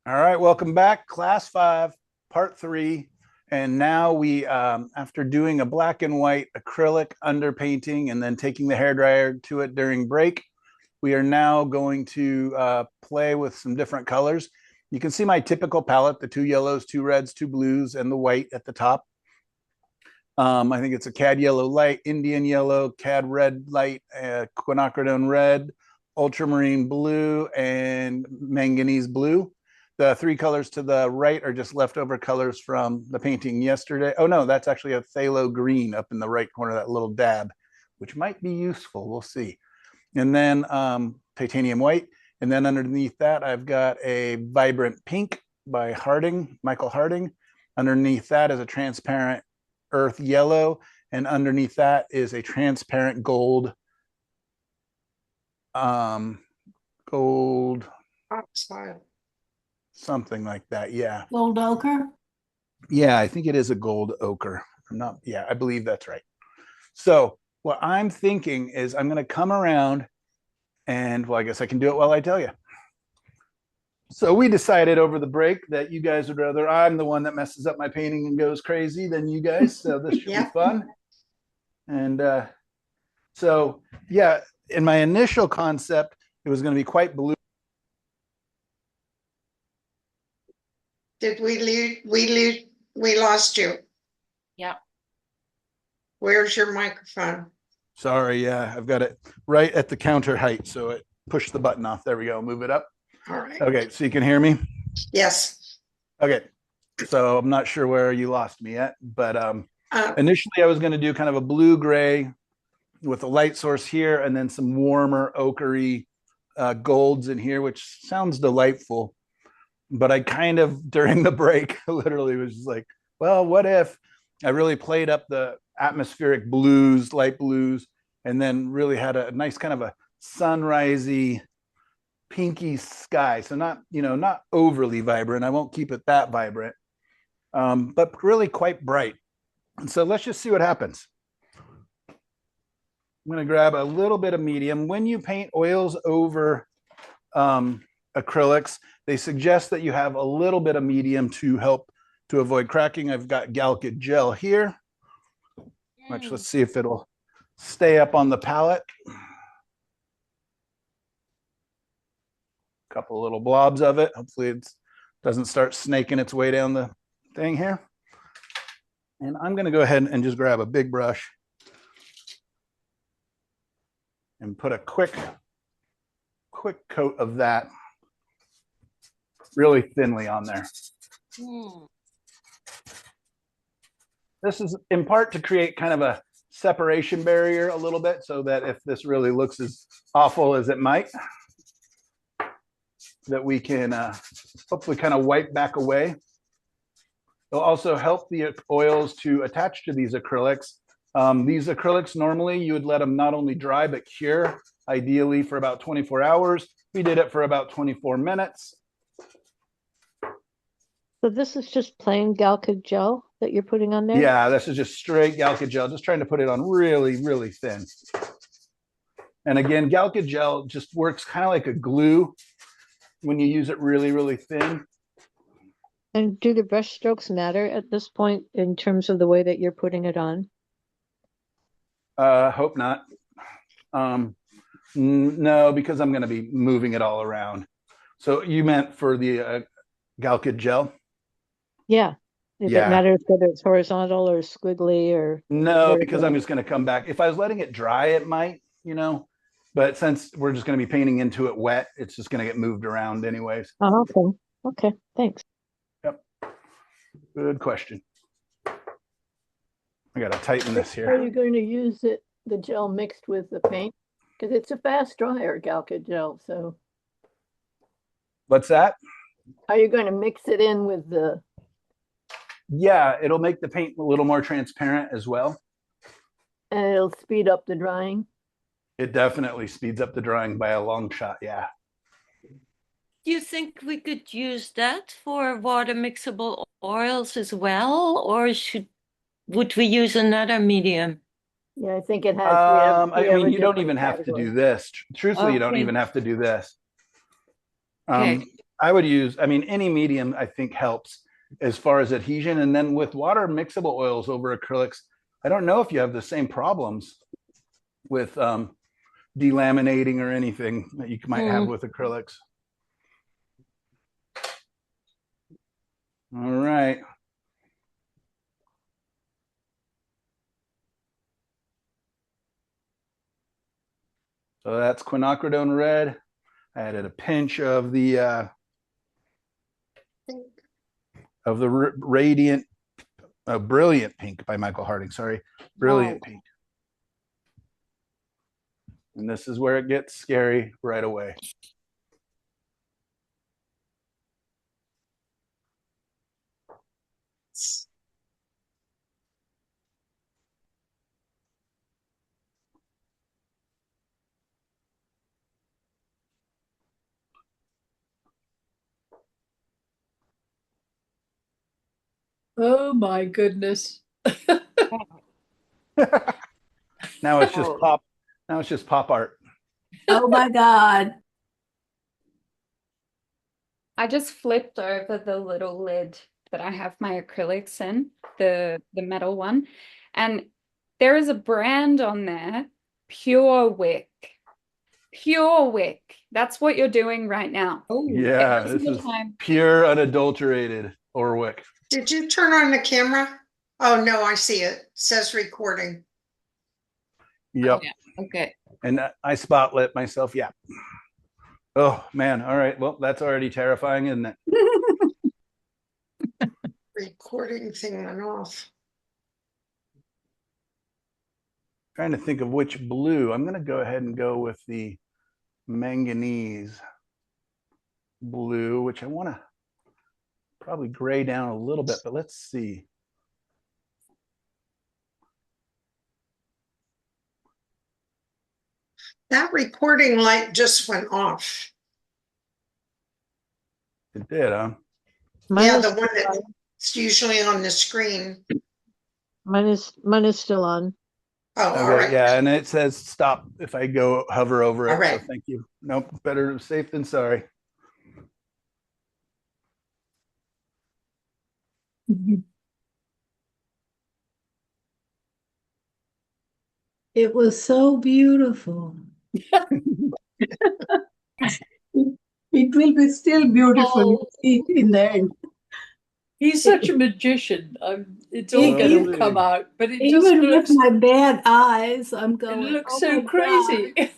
All right, welcome back, class 5, part 3. And now we, after doing a black and white acrylic underpainting and then taking the hairdryer to it during break, we are now going to play with some different colors. You can see my typical palette, the 2 yellows, 2 reds, 2 blues, and the white at the top. I think it's a cad yellow light, Indian yellow, cad red light, quinacridone red, ultramarine blue, and manganese blue. The 3 colors to the right are just leftover colors from the painting yesterday. Oh no, that's actually a phthalo green up in the right corner, that little dab, which might be useful. We'll see. And then titanium white. And then underneath that, I've got a vibrant pink by Michael Harding. Underneath that is a transparent earth yellow. And underneath that is a transparent gold, gold, something like that. Yeah. Gold ochre? Yeah, I think it is a gold ochre. I'm not, yeah, I believe that's right. So what I'm thinking is I'm going to come around and, well, I guess I can do it while I tell you. So we decided over the break that you guys would rather I'm the one that messes up my painting and goes crazy than you guys. So this should be fun. And so, yeah, in my initial concept, it was going to be quite blue. Did we lost you? Yeah. Where's your microphone? Sorry, yeah, I've got it right at the counter height. So it pushed the button off. There we go. Move it up. All right. Okay, so you can hear me? Yes. Okay. So I'm not sure where you lost me at, but initially I was going to do kind of a blue gray with a light source here and then some warmer ochre golds in here, which sounds delightful. But I kind of, during the break, literally was just like, well, what if I really played up the atmospheric blues, light blues, and then really had a nice kind of a sunrisey, pinky sky. So not, not overly vibrant. I won't keep it that vibrant, but really quite bright. And so let's just see what happens. I'm going to grab a little bit of medium. When you paint oils over acrylics, they suggest that you have a little bit of medium to help to avoid cracking. I've got Galkid gel here, which let's see if it'll stay up on the palette. A couple little blobs of it. Hopefully it doesn't start snaking its way down the thing here. And I'm going to go ahead and just grab a big brush and put a quick coat of that really thinly on there. This is in part to create kind of a separation barrier a little bit so that if this really looks as awful as it might, that we can hopefully kind of wipe back away. It'll also help the oils to attach to these acrylics. These acrylics, normally you would let them not only dry, but cure, ideally for about 24 hours. We did it for about 24 minutes. So this is just plain Galkid gel that you're putting on there? Yeah, this is just straight Galkid gel, just trying to put it on really, really thin. And again, Galkid gel just works kind of like a glue when you use it really, really thin. And do the brush strokes matter at this point in terms of the way that you're putting it on? Hope not. No, because I'm going to be moving it all around. So you meant for the Galkid gel? Yeah. If it matters whether it's horizontal or squiggly or... No, because I'm just going to come back. If I was letting it dry, it might, but since we're just going to be painting into it wet, it's just going to get moved around anyways. Oh, okay. Okay, thanks. Yep. Good question. I got to tighten this here. Are you going to use the gel mixed with the paint? Because it's a fast dryer, Galkid gel, so... What's that? Are you going to mix it in with the... Yeah, it'll make the paint a little more transparent as well. And it'll speed up the drying? It definitely speeds up the drying by a long shot, yeah. Do you think we could use that for water mixable oils as well, or would we use another medium? Yeah, I think it has. I mean, you don't even have to do this. Truthfully, you don't even have to do this. Okay. I would use, I mean, any medium I think helps as far as adhesion. And then with water mixable oils over acrylics, I don't know if you have the same problems with delaminating or anything that you might have with acrylics. All right. So that's quinacridone red. I added a pinch of the radiant, brilliant pink by Michael Harding. Sorry, brilliant pink. And this is where it gets scary right away. Oh my goodness. Now it's just pop. Now it's just pop art. Oh my God. I just flipped over the little lid that I have my acrylics in, the metal one, and there is a brand on there, Pure Wick. Pure Wick. That's what you're doing right now. Oh, Yeah, Isn't this the is time? pure unadulterated Orwick. Did you turn on the camera? Oh, no, I see it. It says recording. Yep. Yeah. Okay. And I spotlit myself. Yeah. Oh man. All right. Well, that's already terrifying, isn't it? Recording thing went off. Trying to think of which blue. I'm going to go ahead and go with the manganese blue, which I want to probably gray down a little bit, but let's see. That recording light just went off. It did, huh? Yeah, the one that's usually on the screen. Mine is still on. Oh, all Okay, right. yeah, and it says stop if I go hover over it. All right. So thank you. Nope, better safe than sorry. it was so beautiful. It will be still beautiful in the end. He's such a magician. It's all He- going he- to come out, but it just Even with looks, my bad eyes, I'm it going, looks oh so my crazy. God,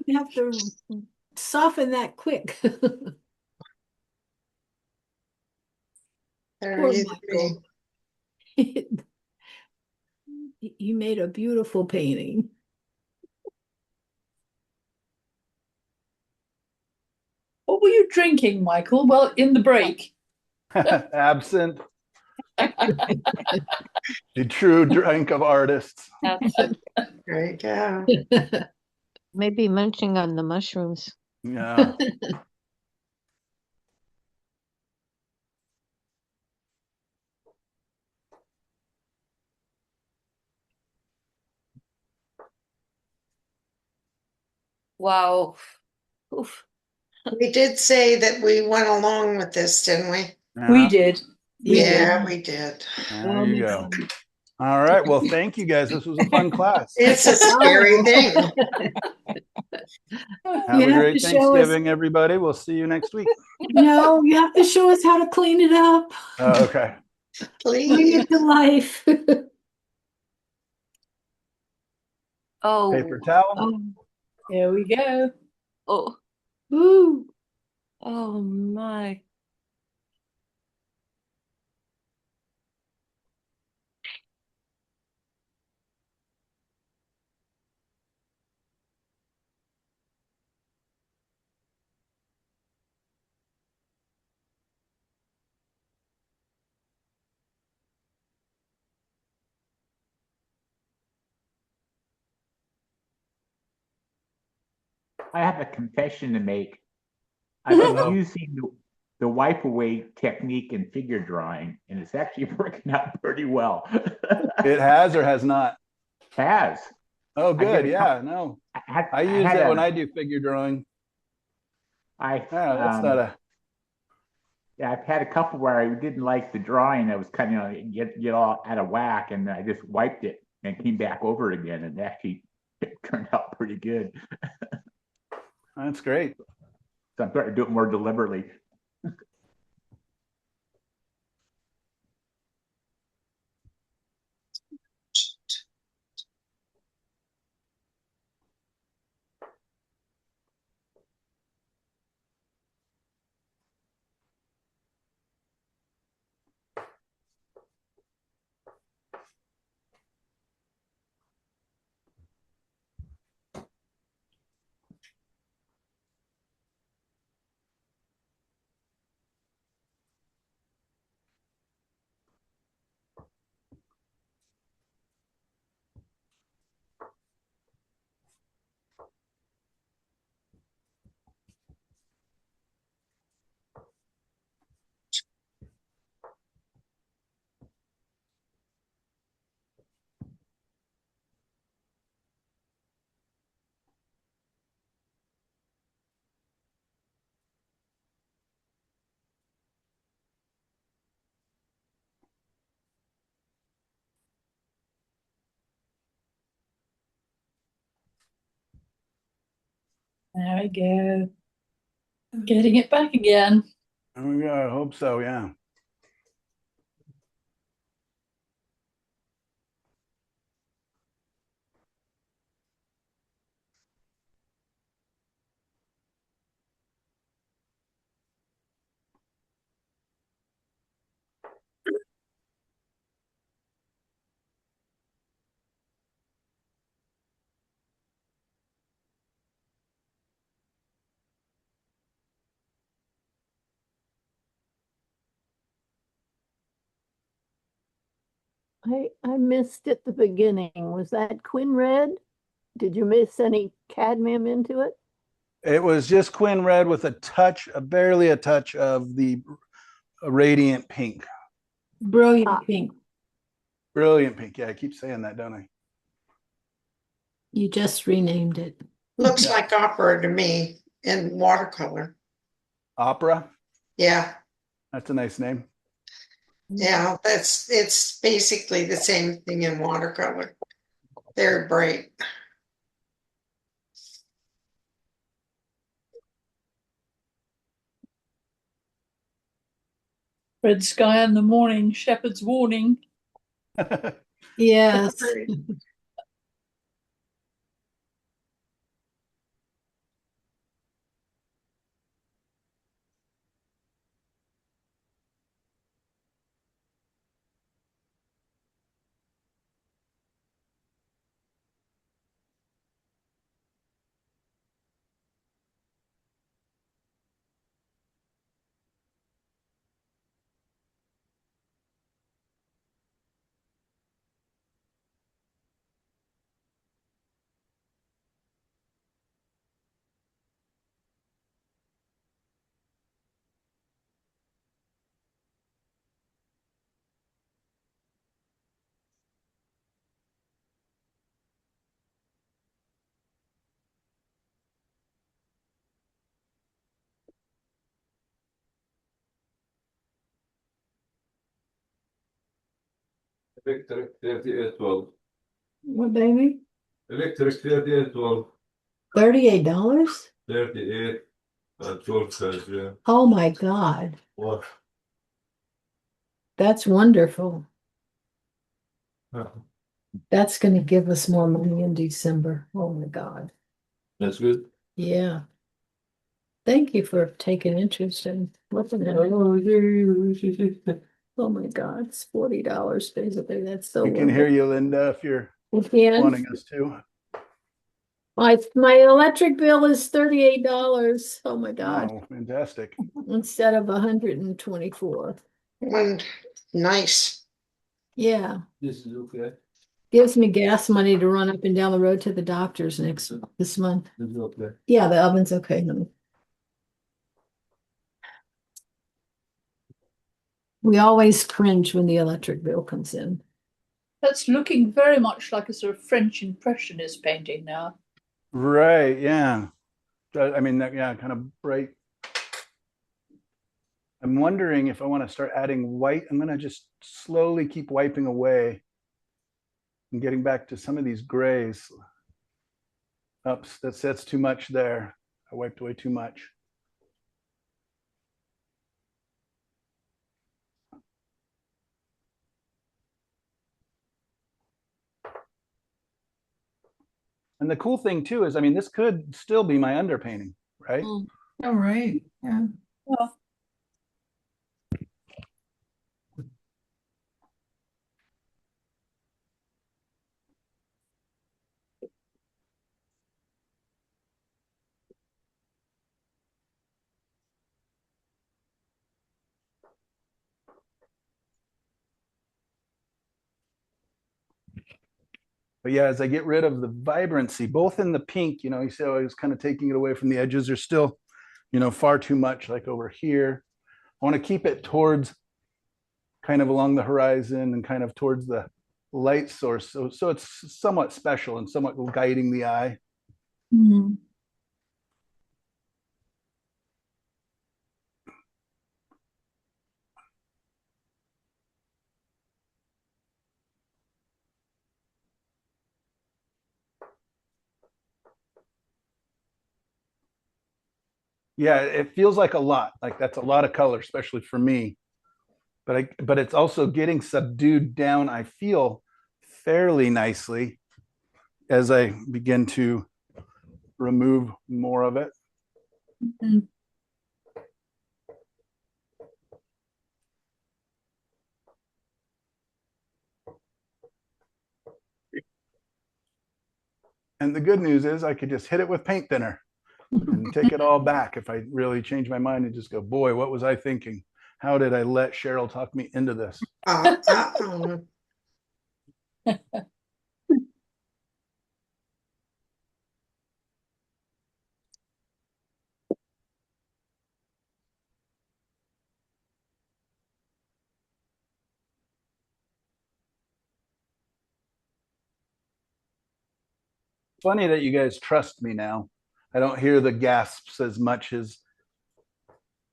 you have to soften that quick. There Poor you Michael. You made a beautiful painting. What were you drinking, Michael? Well, in the break. Absent, the true drink of artists. There you go. Maybe munching on the mushrooms. Yeah. Wow. Oof. We did say that we went along with this, didn't we? We did. We Yeah, we did. There you go. All right. Well, thank you guys. This was a fun class. It's a scary thing. Have You a have great to show us- Thanksgiving, everybody. We'll see you next week. No, you have to show us how to clean it up. Okay. Bring Please. it to life. Oh. Paper towel. Oh, Here we go. Oh. ooh. Oh my. I have a confession to make. I've been Uh-oh. using the wipe away technique in figure drawing, and it's actually working out pretty well. It has or has not? Has. Oh, I good. did a Yeah, no. I use had it a- when I do figure drawing. I Yeah, that's not a Yeah, I've had a couple where I didn't like the drawing. I was kind of get all out of whack, and I just wiped it and came back over it again, and actually it turned out pretty good. That's great. So I'm starting to do it more deliberately. There we go. Getting it back again. Oh, yeah, I hope so. Yeah. I missed at the beginning. Was that Quinn Red? Did you miss any cadmium into it? It was just Quinn Red with a touch, barely a touch of the radiant pink. Brilliant pink. Brilliant pink. Yeah, I keep saying that, don't I? You just renamed it. Looks Yeah. like opera to me in watercolor. Opera. Yeah, That's a nice name. yeah, it's basically the same thing in watercolor. Very bright. Red sky in the morning, shepherd's warning. Yes. Electric 3812. What, baby? Electric 3812. $38? 38 and 12 says, yeah. Oh my God. What? That's wonderful. Huh. That's going to give us more money in December. Oh my God. That's good. Yeah. Thank you for taking interest in looking at it. Oh my God, it's $40 basically. That's so We can hear wonderful. you, Linda, if you're Again, wanting us to. my electric bill is $38. Oh my God, Oh, fantastic. instead of 124. One nice. Yeah, This is okay. gives me gas money to run up and down the road to the doctor's this month. This is okay. Yeah, the oven's okay. Honey. We always cringe when the electric bill comes in. That's looking very much like a sort of French Impressionist painting now. Right. Yeah. I mean, yeah, kind of bright. I'm wondering if I want to start adding white. I'm going to just slowly keep wiping away and getting back to some of these grays. Oops, that's too much there. I wiped away too much. And the cool thing too is, I mean, this could still be my underpainting, right? Mm. All right, yeah. But yeah, as I get rid of the vibrancy, both in the pink, you know, you see how I was kind of taking it away from the edges. There's still, you know, far too much like over here. I want to keep it towards kind of along the horizon and kind of towards the light source. So it's somewhat special and somewhat guiding the eye. Mhm. Yeah, it feels like a lot. Like that's a lot of color, especially for me. But it's also getting subdued down, I feel, fairly nicely as I begin to remove more of it. Mhm. And the good news is I could just hit it with paint thinner and take it all back if I really change my mind and just go, boy, what was I thinking? How did I let Cheryl talk me into this? Funny that you guys trust me now. I don't hear the gasps as much as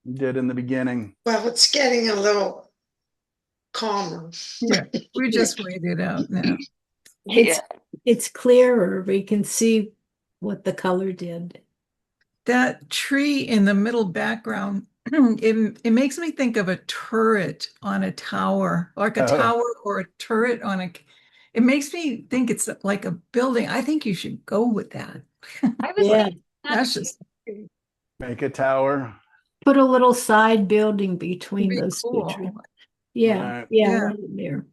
you did in the beginning. Well, it's getting a little calmer. Yeah, we just waited out now. Yeah. It's clearer. We can see what the color did. That tree in the middle background, it makes me think of a turret on a tower, like a Oh. tower or a turret on a. It makes me think it's like a building. I think you should go with that. I was Yeah. thinking that That's too. just Make a tower. Put a little side building between be those two cool, trees. Yeah, Right. yeah, Yeah. right in there.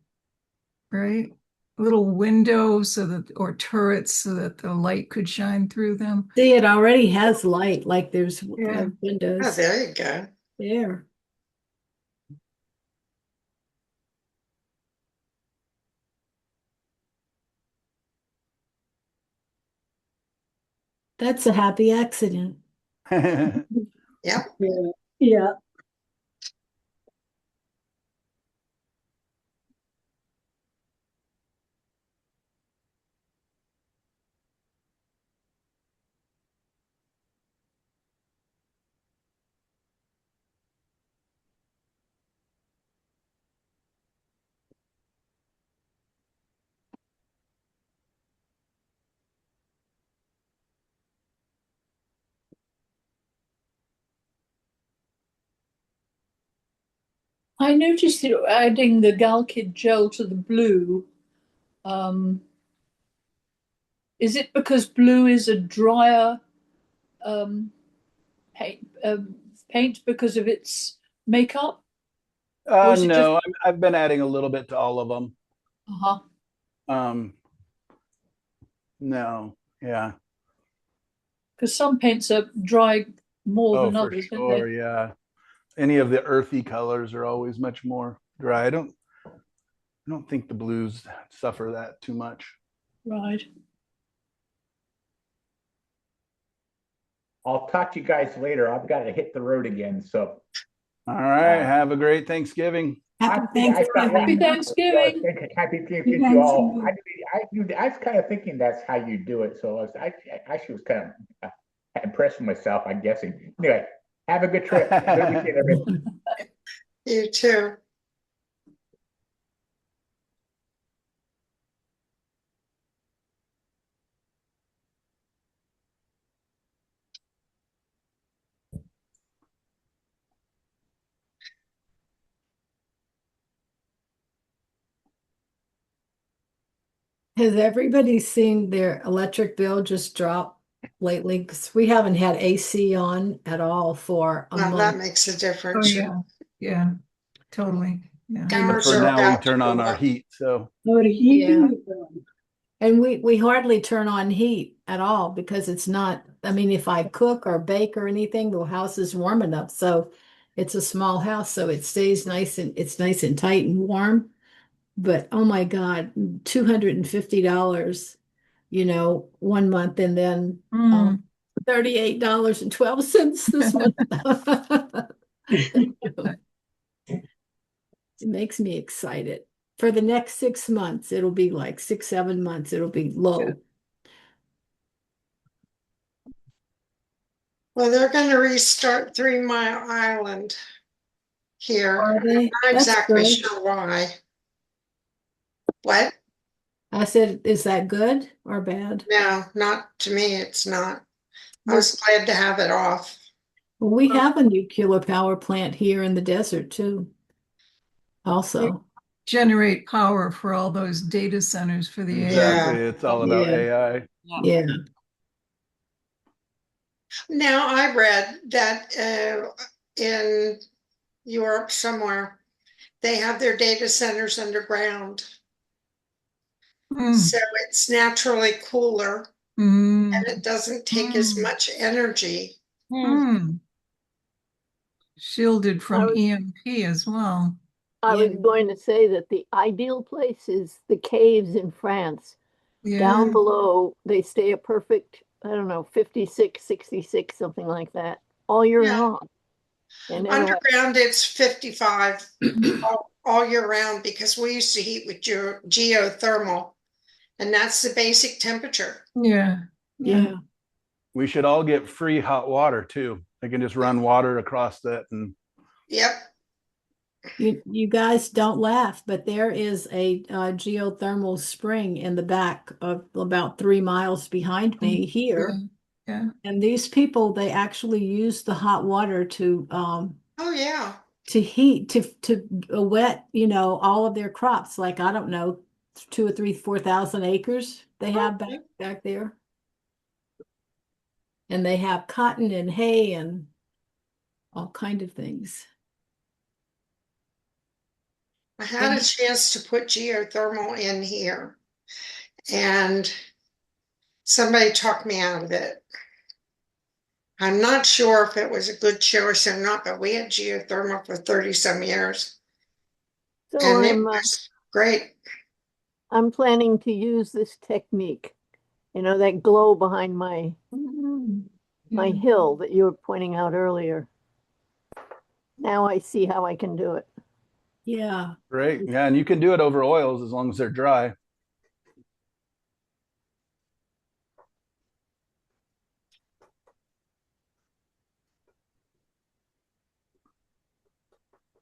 right? Little windows so that, or turrets so that the light could shine through them. See, it already has light, like there's Yeah. Oh, windows there you go. there. That's a happy accident. Yep. Yeah. Yeah. I noticed that adding the Galkid gel to the blue. Is it because blue is a drier um, paint because of its makeup? Or is it just No, I've been adding a little bit to all of them. uh-huh. No, yeah. Because some paints are dry more Oh, than for others, don't sure, they? yeah. Any of the earthy colors are always much more dry. I don't think the blues suffer that too much. Right. I'll talk to you guys later. I've got to hit the road again. So All right, have a great Thanksgiving. Happy I thought, Happy Thanksgiving. Thanksgiving. happy Thanksgiving to you all. I was kind of thinking that's how you do it. So I actually was kind of impressed with myself, I'm guessing. Anyway, have a good trip. Good weekend, everybody. You too. Has everybody seen their electric bill just drop lately? Because we haven't had AC on at all for a Well, that month. makes a Oh, difference. yeah, yeah, totally, yeah. But Ours for are now, we about to turn on go our up. heat. So Yeah. And we hardly turn on heat at all because it's not, I mean, if I cook or bake or anything, the house is warm enough. So it's a small house, so it stays nice and it's nice and tight and warm. But oh my God, $250, one month and then Mm. $38.12 this month. It makes me excited. For the next 6 months, it'll be like 6, 7 months, it'll be low. Well, they're going to restart 3 Mile Island here. Are I'm they? not That's exactly good. sure why. What? I said, is that good or bad? No, not to me, it's not. I Well, was glad to have it off. we have a nuclear power plant here in the desert too. Also, Generate power for all those data centers for the AI. exactly, it's all about yeah, AI. yeah. Now, I read that in Europe somewhere, they have their data centers underground. Mm. So it's naturally cooler Mm. and it doesn't take as Mm. much energy. Mm. Shielded from was- EMP as well. I was Yeah. going to say that the ideal place is the caves in France. Yeah. Down below, they stay a perfect, I don't know, 56, 66, something like that, all year Yeah. long. And never have, Underground, it's 55 all year round because we used to heat with geothermal, and that's the basic temperature. Yeah. Yeah. We should all get free hot water too. They can just run water across that and Yep. You guys don't laugh, but there is a geothermal spring in the back of about 3 miles behind me here. Yeah. And these people, they actually use the hot water to Oh, yeah. heat to wet, all of their crops. Like I don't know, 2 or 3, 4,000 acres they have back there. And they have cotton and hay and all kind of things. I had a chance to put geothermal in here, and somebody talked me out of it. I'm not sure if it was a good choice or not, but we had geothermal for 30 some years, so and it was great. I'm planning to use this technique. That glow behind my hill that you were pointing out earlier. Now I see how I can do it. Yeah. great. Yeah, and you can do it over oils as long as they're dry.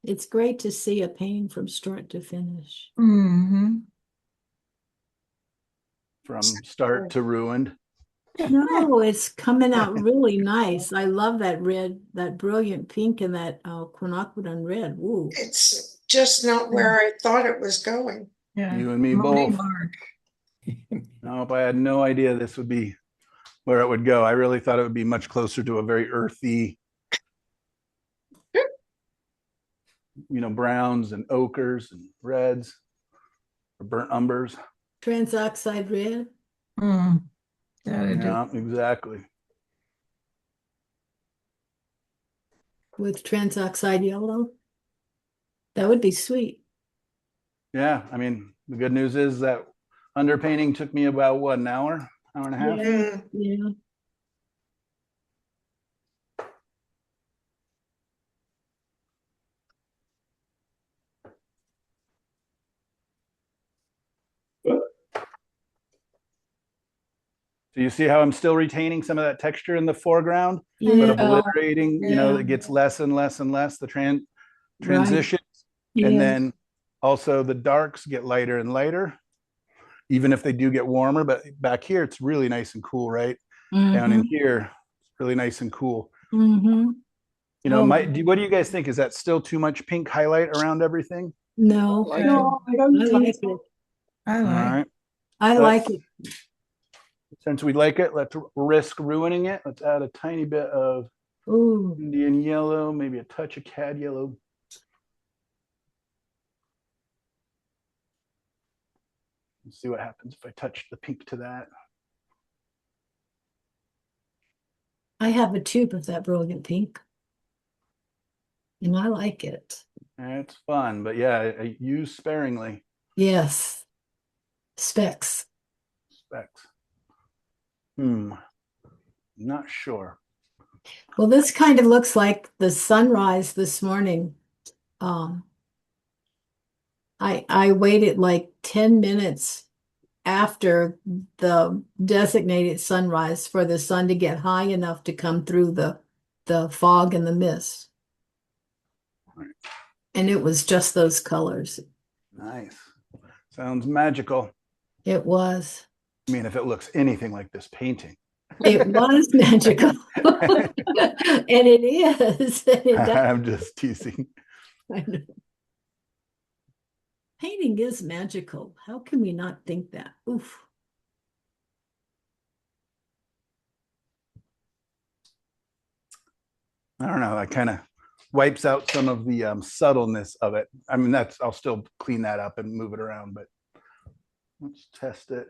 It's great to see a painting from start to finish. Mm-hmm. From start to ruined. No, it's coming out really nice. I love that red, that brilliant pink and that quinacridone red. Ooh. It's just not where I thought it was going. Yeah. You and me Monet both. Mark. Nope, I had no idea this would be where it would go. I really thought it would be much closer to a very earthy, browns and ochres and reds or burnt umbers. Transoxide red. Mm. That'd do. Yeah, exactly. With transoxide yellow. That would be sweet. Yeah, I mean, the good news is that underpainting took me about what, an hour and a half? Yeah, yeah. So you see how I'm still retaining some of that texture in the foreground, but Yeah. obliterating, Yeah. it gets less and less and less. The transitions. And Yeah. then also the darks get lighter and lighter, even if they do get warmer. But back here, it's really nice and cool, right? Down in here, it's really nice and cool. Mm-hmm. You know, Oh. what do you guys think? Is that still too much pink highlight around everything? No, Like no, I like it. I All like. right. I like it. Since we like it, let's risk ruining it. Let's add a tiny bit of Ooh. Indian yellow, maybe a touch of cad yellow. Let's see what happens if I touch the pink to that. I have a tube of that brilliant pink. And I like it. It's fun, but yeah, I use sparingly. Yes. Specs. Specs. Not sure. Well, this kind of looks like the sunrise this morning. I waited like 10 minutes after the designated sunrise for the sun to get high enough to come through the fog and the mist. And it was just those colors. Nice. Sounds magical. It was. I mean, if it looks anything like this painting. It was magical. And it is. And it does. I'm just teasing. I know. Painting is magical. How can we not think that? Oof. I don't know. It kind of wipes out some of the subtleness of it. I mean, I'll still clean that up and move it around, but let's test it.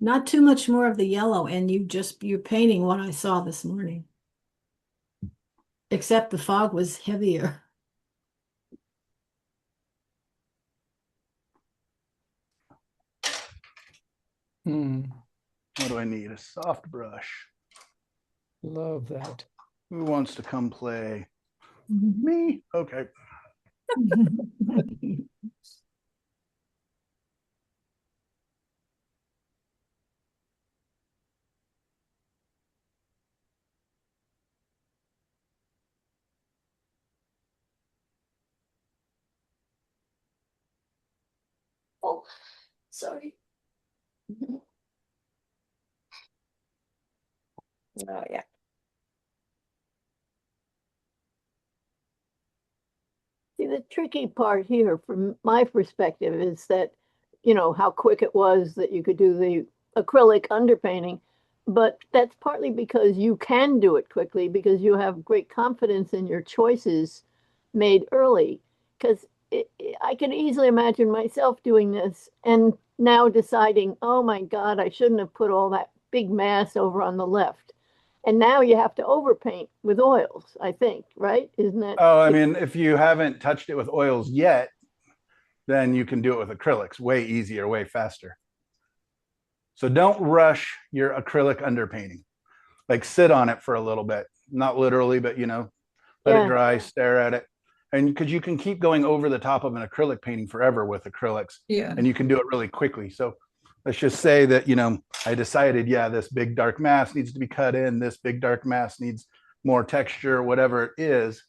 Not too much more of the yellow, and you're painting what I saw this morning. Except the fog was heavier. What do I need? A soft brush. Love that. Who wants to come play? Me? Okay. Oh, sorry. Oh, yeah. See, the tricky part here, from my perspective, is that, how quick it was that you could do the acrylic underpainting. But that's partly because you can do it quickly because you have great confidence in your choices made early. Because I can easily imagine myself doing this and now deciding, oh my God, I shouldn't have put all that big mass over on the left. And now you have to overpaint with oils, I think, right? Isn't that? Oh, I mean, if you haven't touched it with oils yet, then you can do it with acrylics way easier, way faster. So don't rush your acrylic underpainting. Like sit on it for a little bit, not literally, but let it dry, stare at it. And because you can keep going over the top of an acrylic painting forever with acrylics. Yeah. And you can do it really quickly. So let's just say that, I decided, this big dark mass needs to be cut in. This big dark mass needs more texture, whatever it is.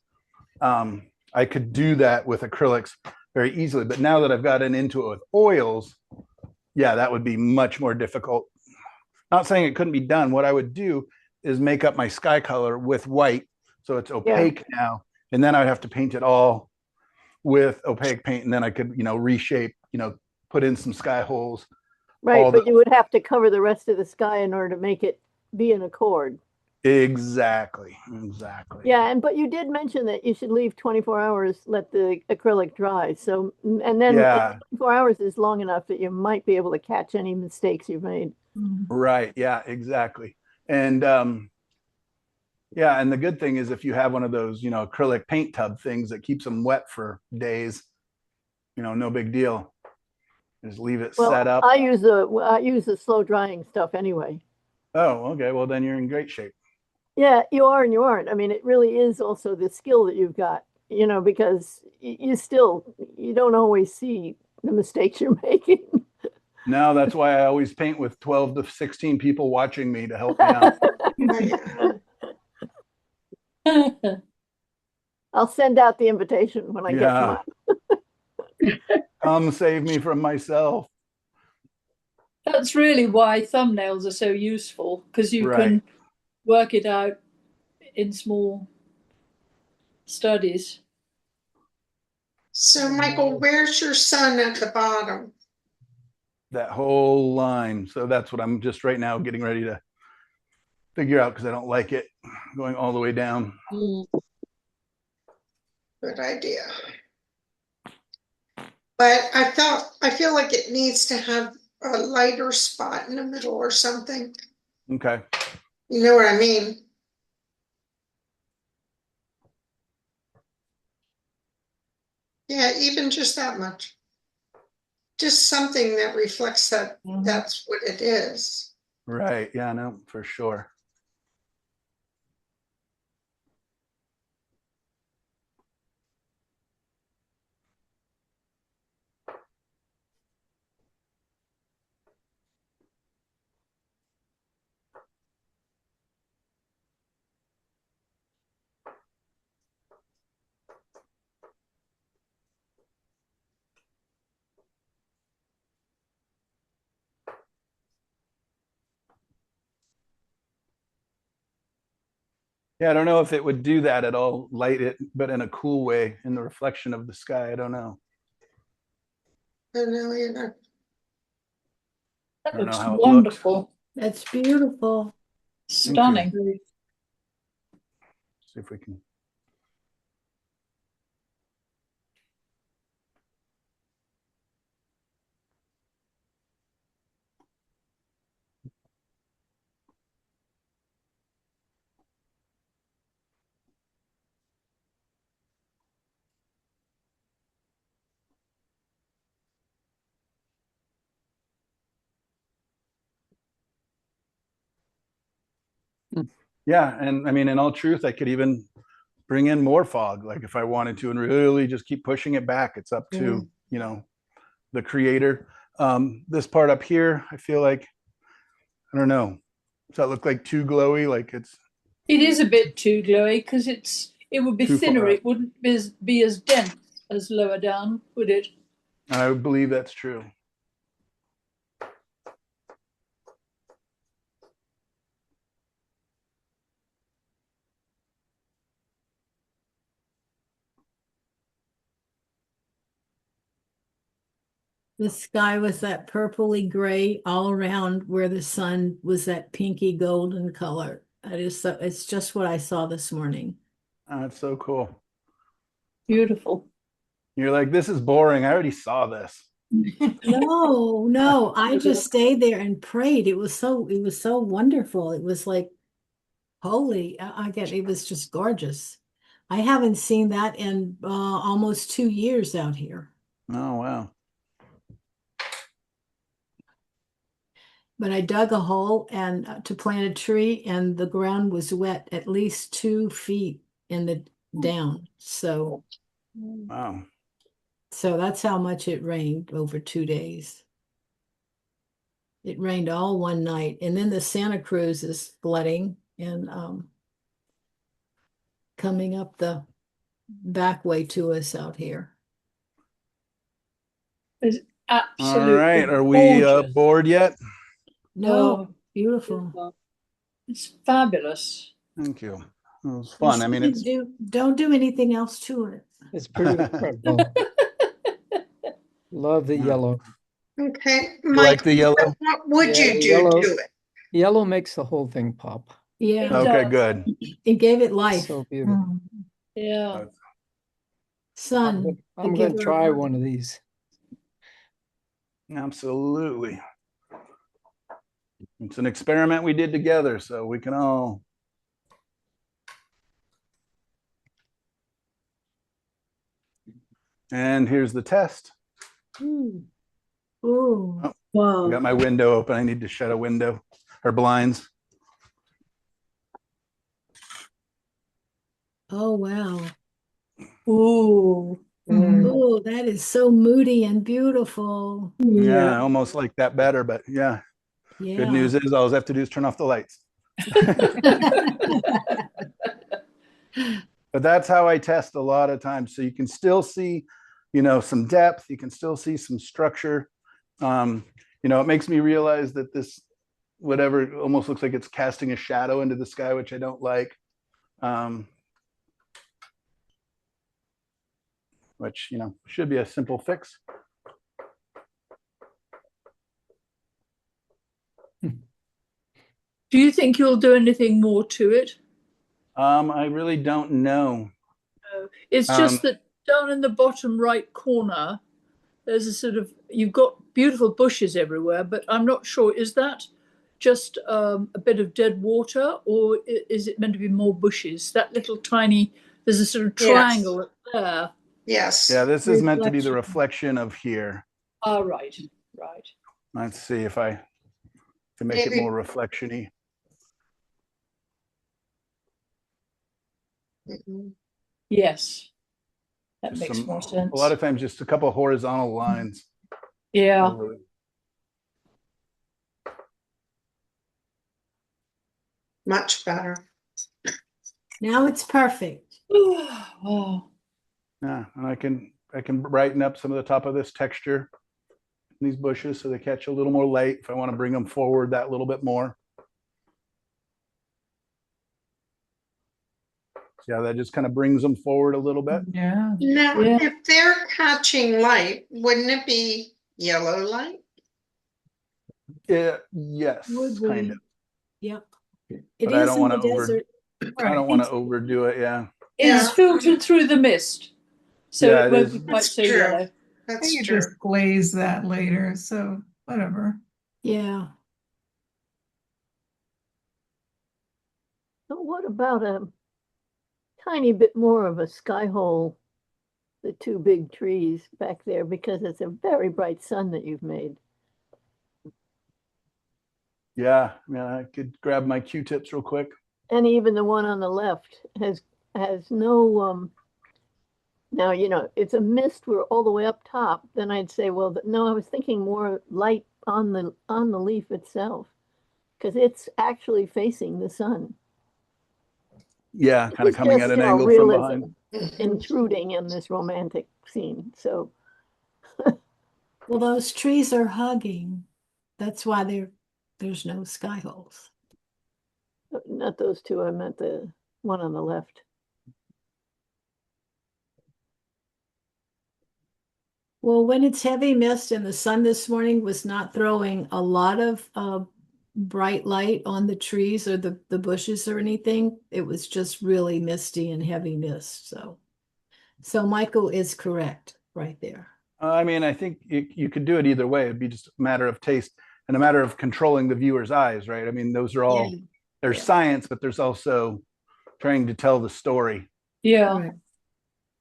I could do that with acrylics very easily. But now that I've gotten into it with oils, that would be much more difficult. Not saying it couldn't be done. What I would do is make up my sky color with white. So it's opaque now. And then I'd have to paint it all with opaque paint. And then I could, reshape, put in some sky holes. Right, but you would have to cover the rest of the sky in order to make it be in accord. Exactly. Yeah, but you did mention that you should leave 24 hours, let the acrylic dry. So, and then 24 hours is long enough that you might be able to catch any mistakes you've made. Right. Yeah, exactly. And and the good thing is if you have one of those, acrylic paint tub things that keeps them wet for days, no big deal. Just leave it set up. I use the slow drying stuff anyway. Oh, okay. Well, then you're in great shape. Yeah, you are and you aren't. I mean, it really is also the skill that you've got, because you don't always see the mistakes you're making. No, that's why I always paint with 12 to 16 people watching me to help me out. I'll send out the invitation when I get Yeah. mine. Come save me from myself. That's really why thumbnails are so useful, because you Right. can work it out in small studies. So Michael, where's your sun at the bottom? That whole line. So that's what I'm just right now getting ready to figure out, because I don't like it going all the way down. Good idea. But I feel like it needs to have a lighter spot in the middle or something. Okay. You know what I mean? Yeah, even just that much. Just something that reflects that that's what it is. Right. Yeah, no, for sure. Yeah, I don't know if it would do that at all, light it, but in a cool way in the reflection of the sky. I don't know. I don't know either. That I don't know looks how it wonderful. That's beautiful. Stunning. See if we can. Yeah, and I mean, in all truth, I could even bring in more fog, like if I wanted to, and really just keep pushing it back. It's up to, you know, the creator. This part up here, I feel like, I don't know. Does that look like too glowy? Like it's It is a bit too glowy because it would be Too far thinner. up. It wouldn't be as dense as lower down, would it? I believe that's true. The sky was that purpley gray all around, where the sun was that pinky golden color. It's just what I saw this morning. That's so cool. Beautiful. You're like, this is boring. I already saw this. No, I just stayed there and prayed. It was so wonderful. It was like holy. It was just gorgeous. I haven't seen that in almost 2 years out here. Oh, wow. But I dug a hole and to plant a tree, and the ground was wet at least 2 feet in the down. So Wow. that's how much it rained over 2 days. It rained all one night, and then the Santa Cruz is flooding and coming up the back way to us out here. It's All absolutely right. Are we gorgeous. bored yet? No, Oh, beautiful. it's fabulous. Thank you. It was fun. I mean, it's Don't do anything else to it. It's beautiful. Love the yellow. Okay, You like the yellow? what would Yeah, you the do yellow. to it? Yellow makes the whole thing pop. Yeah, Okay, does. good. it gave it life. So beautiful. Yeah. Sun. I'm to going give to her try life. one of these. Absolutely. It's an experiment we did together, so we can all. And here's the test. Ooh. Oh, I got my window open. I need to shut a window or blinds. Oh, wow. Ooh. Oh, that is so moody and beautiful. Yeah, I almost like that better, but yeah. Yeah. Good news is all I have to do is turn off the lights. But that's how I test a lot of times. So you can still see, some depth. You can still see some structure. It makes me realize that this, whatever, almost looks like it's casting a shadow into the sky, which I don't like. Which, should be a simple fix. Do you think you'll do anything more to it? I really don't know. It's just that down in the bottom right corner, there's a sort of, you've got beautiful bushes everywhere, but I'm not sure, is that just a bit of dead water, or is it meant to be more bushes? That little tiny, there's a sort of triangle there. Yes. Yeah, this is meant to be the reflection of here. Oh, right. Let's see if I can make it more reflection-y. Yes. That Just makes more sense. A lot of times just a couple of horizontal lines. Yeah. Much better. Now it's perfect. Wow. Yeah, and I can brighten up some of the top of this texture, these bushes, so they catch a little more light if I want to bring them forward that little bit more. Yeah, that just kind of brings them forward a little bit. Yeah. Now, if they're catching light, wouldn't it be yellow light? Yeah, yes, kind of. Yep. But I don't want to I don't want to overdo it. Yeah. It's filtered through the mist, so Yeah, it won't be quite so yellow. That's You true. just glaze that later, so whatever. Yeah. So what about a tiny bit more of a sky hole, the two big trees back there, because it's a very bright sun that you've made. Yeah, I could grab my Q-tips real quick. And even the one on the left has no now it's a mist. We're all the way up top. Then I'd say, well, no, I was thinking more light on the leaf itself, because it's actually facing the sun. Yeah, kind of coming at an angle from behind. Intruding in this romantic scene. So Well, those trees are hugging. That's why there's no sky holes. not those two, I meant the one on the left. Well, when it's heavy mist and the sun this morning was not throwing a lot of bright light on the trees or the bushes or anything, it was just really misty and heavy mist. So Michael is correct right there. I mean, I think you could do it either way. It'd be just a matter of taste and a matter of controlling the viewer's eyes, right? I mean, those are all, there's science, but there's also trying to tell the story. Yeah.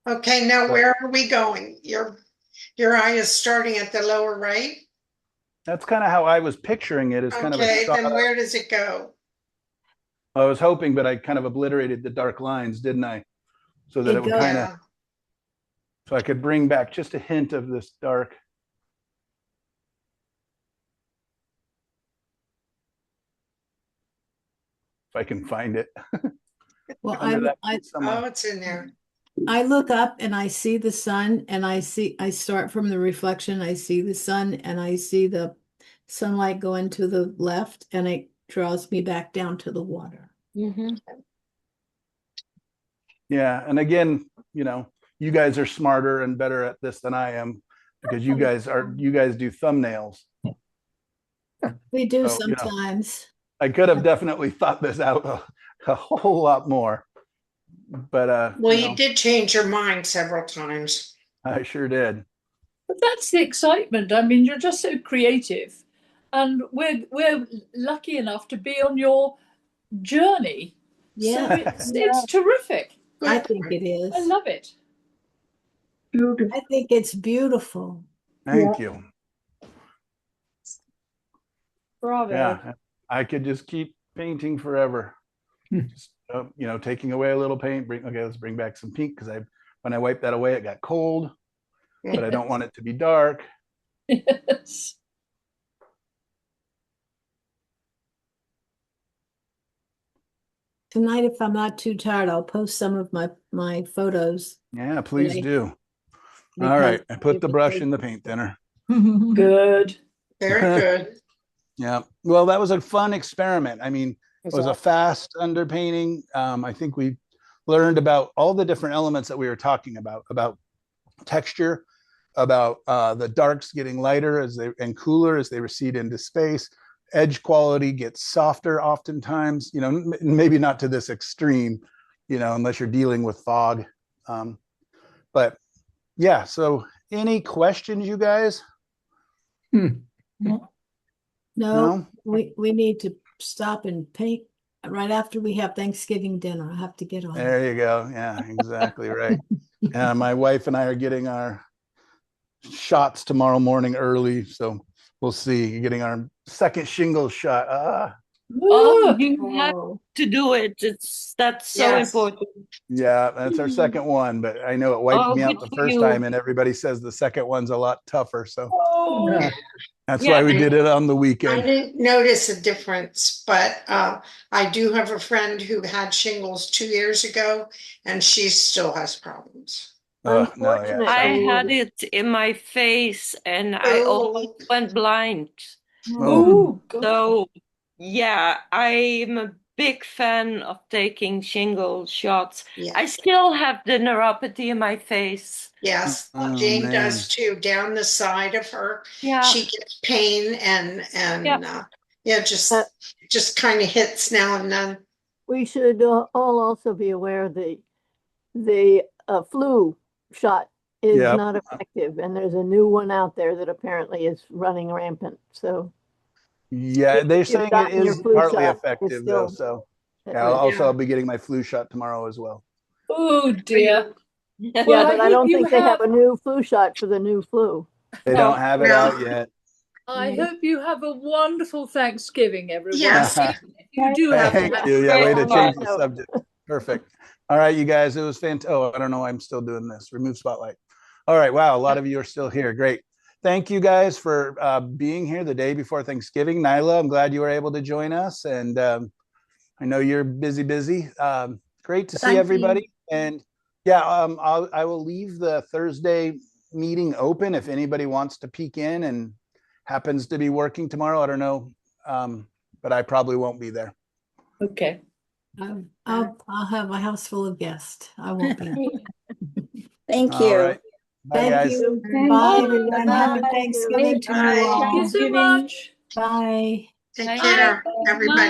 Okay, now where are we going? Your eye is starting at the lower right? That's kind of how I was picturing it, as kind of a Okay, shot. then where does it go? I was hoping, but I kind of obliterated the dark lines, didn't I? So that it would kind of, so I could bring back just a hint of this dark. If I can find it. Well, it's in there. I look up and I see the sun, and I start from the reflection. I see the sun and I see the sunlight going to the left, and it draws me back down to the water. Mm-hmm. Yeah. And again, you guys are smarter and better at this than I am, because you guys do thumbnails. We do sometimes. I could have definitely thought this out a whole lot more, but well, you did change your mind several times. I sure did. But that's the excitement. I mean, you're just so creative, and we're lucky enough to be on your journey. Yeah, so it's terrific. I think it is. I love it. I think it's beautiful. Thank you. Bravo. Yeah, I could just keep painting forever. Just, taking away a little paint. Let's bring back some pink, because when I wiped that away, it got cold, but I don't want it to be dark. Yes. Tonight, if I'm not too tired, I'll post some of my photos. Yeah, please Today. do. All Because right, I put the it brush was- in the paint thinner. Good. Very good. Yeah, well, that was a fun experiment. I mean, it was a Exactly. fast underpainting. I think we learned about all the different elements that we were talking about texture, about the darks getting lighter and cooler as they recede into space. Edge quality gets softer oftentimes, you know, maybe not to this extreme, you know, unless you're dealing with fog. But yeah, so any questions, you guys? No, No? we need to stop and paint right after we have Thanksgiving dinner. I have to get on. There you go. Yeah, exactly right. My wife and I are getting our shots tomorrow morning early, so we'll see. Getting our second shingle shot. Oh, Look. you have to do it. That's so Yes. important. Yeah, that's our second one, but I know it wiped Oh, me out good the for first you. time, and everybody says the second one's a lot tougher. So Oh, that's Yeah. why we did it on the I weekend. didn't notice a difference, but I do have a friend who had shingles 2 years ago, and she still has problems. Oh, no, yeah. I Unfortunately, had it in my face and I almost went blind. Oh, God. So, yeah, I'm a big fan of taking shingle shots. Yeah. I still have the neuropathy in my face. Yes, Oh, Jane man. does too. Down the side of her, Yeah. she gets pain and yeah, just kind of hits now and then. we should all also be aware the flu shot is Yep. not effective, and there's a new one out there that apparently is running rampant. So Yeah, they're if you've saying it gotten your is flu partly shot, it's effective though. still So at yeah, risk. I'll be getting my flu shot tomorrow as well. Oh dear. Yeah, Well, but I I don't hope you think they have have- a new flu shot for the new flu. They don't have it No. out yet. I hope you have a wonderful Thanksgiving, everyone. Yes. Even if you do have to Thank have you. Yeah, way to On change that the note. subject. Perfect. All right, you guys, it was fantastic. Oh, I don't know why I'm still doing this. Remove spotlight. All right, wow, a lot of you are still here. Great. Thank you guys for being here the day before Thanksgiving. Nyla, I'm glad you were able to join us. And I know you're busy. Great to see Thank everybody. And yeah, I will leave the Thursday meeting open if anybody wants to peek in and happens to be working tomorrow. I don't know, but I probably won't be there. Okay. I'll have a house full of guests. I won't be. Thank All you. right. Bye, Thank guys. you. Bye. Bye, everyone. Happy Bye. Thanksgiving to you Bye. all. Thank you so much. Bye. Take Bye. care, everybody.